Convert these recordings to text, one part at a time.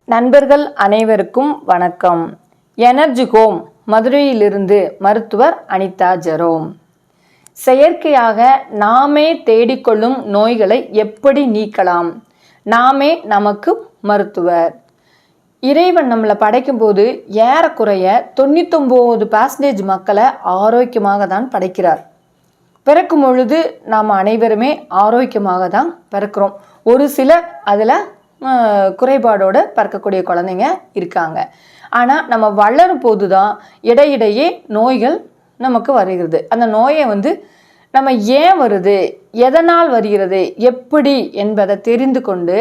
நண்பர்கள் அனைவருக்கும் வணக்கம். எனர்ஜி ஹோம் மதுரையிலிருந்து மருத்துவர் அனிதா ஜெரோம். செயற்கையாக நாமே தேடிக்கொள்ளும் நோய்களை எப்படி நீக்கலாம்? நாமே நமக்கு மருத்துவர். இறைவன் நம்மளை படைக்கும்போது ஏறக்குறைய 99% மக்களை ஆரோக்கியமாக தான் படைக்கிறார். பிறக்கும் பொழுது நாம் அனைவருமே ஆரோக்கியமாக தான் பிறக்கிறோம். ஒரு சிலர் அதில் குறைபாடோடு பிறக்கக்கூடிய குழந்தைங்க இருக்காங்க. ஆனால் நம்ம வளரும் போது தான் இடையிடையே நோய்கள் நமக்கு வருகிறது. அந்த நோயை நம்ம ஏன் வருது, எதனால் வருகிறது, எப்படி என்பதை தெரிந்து கொண்டு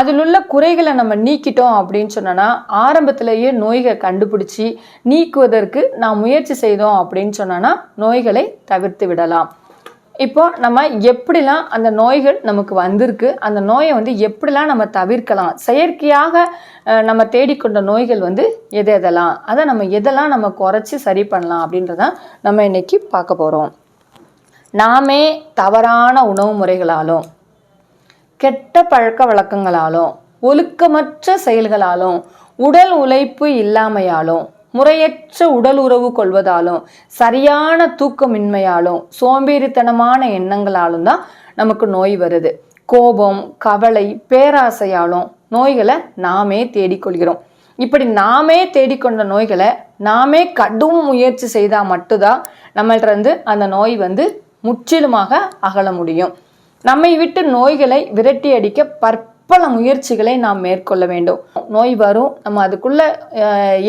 அதில் உள்ள குறைகளை நம்ம நீக்கிட்டோம் அப்படின்னு சொன்னோன்னா ஆரம்பத்திலேயே நோய்களை கண்டுபிடிச்சி நீக்குவதற்கு நாம் முயற்சி செய்தோம் அப்படின்னு சொன்னோன்னா நோய்களை தவிர்த்து விடலாம். இப்போ நம்ம எப்படிலாம் அந்த நோய்கள் நமக்கு வந்திருக்கு, அந்த நோயை எப்படிலாம் நம்ம தவிர்க்கலாம், செயற்கையாக நம்ம தேடிக்கொண்ட நோய்கள் எதெல்லாம், அதை நம்ம எதெல்லாம் நம்ம குறைச்சி சரி பண்ணலாம் அப்படின்றத நம்ம இன்னைக்கு பார்க்க போகிறோம். நாமே தவறான உணவு முறைகளாலும் கெட்ட பழக்க வழக்கங்களாலும் ஒழுக்கமற்ற செயல்களாலும் உடல் உழைப்பு இல்லாமையாலும் முறையற்ற உடல் உறவு கொள்வதாலும் சரியான தூக்கமின்மையாலும் சோம்பேறித்தனமான எண்ணங்களாலும் தான் நமக்கு நோய் வருது. கோபம், கவலை, பேராசையாலும் நோய்களை நாமே தேடிக்கொள்கிறோம். இப்படி நாமே தேடிக்கொண்ட நோய்களை நாமே கடும் முயற்சி செய்தால் மட்டும்தான் நம்மள்கிட்ட அந்த நோய் முற்றிலுமாக அகல முடியும். நம்மை விட்டு நோய்களை விரட்டி அடிக்க பல முயற்சிகளை நாம் மேற்கொள்ள வேண்டும். நோய் வரும், நம்ம அதுக்குள்ள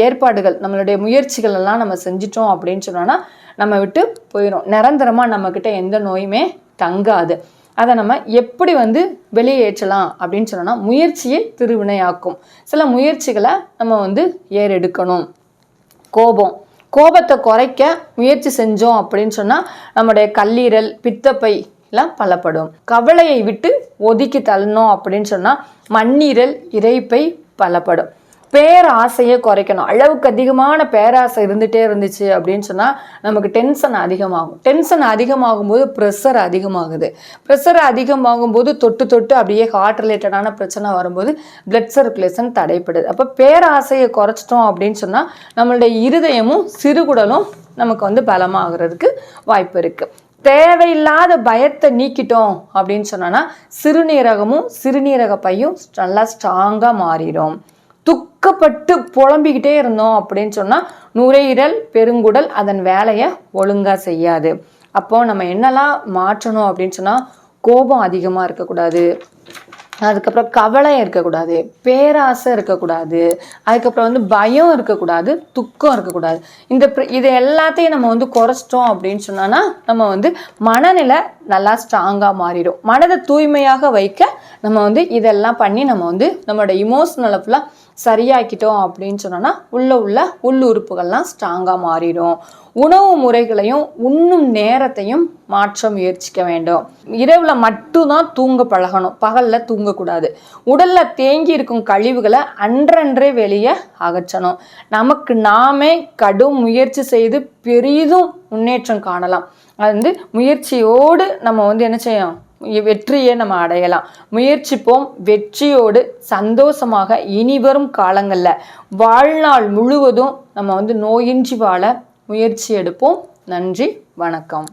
ஏற்பாடுகள், நம்மளுடைய முயற்சிகள் எல்லாம் நம்ம செஞ்சிட்டோம் அப்படின்னு சொன்னோன்னா நம்ம விட்டு போயிடும். நிரந்தரமாக நம்மக்கிட்ட எந்த நோயுமே தங்காது. அதை நம்ம எப்படி வெளியேற்றலாம் அப்படின்னு சொன்னோன்னா முயற்சியை திருவினையாக்கும். சில முயற்சிகளை நம்ம ஏறெடுக்கணும். கோபத்தை குறைக்க முயற்சி செஞ்சோம் அப்படின்னு சொன்னால் நம்முடைய கல்லீரல், பித்தப்பை பலப்படும். கவலையை விட்டு ஒதுக்கி தள்ளணும் அப்படின்னு சொன்னால் மண்ணீரல், இரைப்பை பலப்படும். பேராசையை குறைக்கணும். அளவுக்கு அதிகமான பேராசை இருந்துகிட்டே இருந்துச்சு அப்படின்னு சொன்னால் நமக்கு டென்ஷன் அதிகமாகும். டென்ஷன் அதிகமாகும் போது ப்ரெஷர் அதிகமாகுது. ப்ரெஷர் அதிகமாகும் போது தொட்டு அப்படியே ஹார்ட் ரிலேட்டடான பிரச்சனை வரும்போது பிளட் சர்க்குலேஷன் தடைப்படுது. அப்போ பேராசையை குறைச்சிட்டோம் அப்படின்னு சொன்னால் நம்மளுடைய இருதயமும் சிறுகுடலும் நமக்கு பலமாகிறதுக்கு வாய்ப்பு இருக்குது. தேவையில்லாத பயத்தை நீக்கிட்டோம் அப்படின்னு சொன்னோன்னா சிறுநீரகமும் சிறுநீரக பையும் நல்லா ஸ்ட்ராங்காக மாறிடும். துக்கப்பட்டு புலம்பிக்கிட்டே இருந்தோம் அப்படின்னு சொன்னால் நுரையீரல், பெருங்குடல் அதன் வேலையை ஒழுங்காக செய்யாது. அப்போது நம்ம என்னெல்லாம் மாற்றணும் அப்படின்னு சொன்னால் கோபம் அதிகமாக இருக்கக்கூடாது, அதுக்கப்புறம் கவலை இருக்கக்கூடாது, பேராசை இருக்கக்கூடாது, அதுக்கப்புறம் பயம் இருக்கக்கூடாது, துக்கம் இருக்கக்கூடாது. இதை எல்லாத்தையும் நம்ம குறைச்சிட்டோம் அப்படின்னு சொன்னோன்னா நம்ம மனநிலை நல்லா ஸ்ட்ராங்காக மாறிடும். மனதை தூய்மையாக வைக்க நம்ம இதெல்லாம் பண்ணி நம்ம நம்மளோட இமோஷனலை ஃபுல்லாக சரியாக்கிட்டோம் அப்படின்னு சொன்னோன்னா உள்ள உறுப்புகள்லாம் ஸ்ட்ராங்காக மாறிடும். உணவு முறைகளையும் உண்ணும் நேரத்தையும் மாற்ற முயற்சிக்க வேண்டும். இரவில் மட்டும்தான் தூங்க பழகணும், பகலில் தூங்கக்கூடாது. உடலில் தேங்கி இருக்கும் கழிவுகளை அன்றன்றே வெளியே அகற்றணும். நமக்கு நாமே கடும் முயற்சி செய்து பெரிதும் முன்னேற்றம் காணலாம். அது முயற்சியோடு நம்ம என்ன செய்யணும், வெற்றியை நம்ம அடையலாம். முயற்சிப்போம், வெற்றியோடு சந்தோஷமாக இனி வரும் காலங்களில் வாழ்நாள் முழுவதும் நம்ம நோயின்றி வாழ முயற்சி எடுப்போம். நன்றி, வணக்கம்.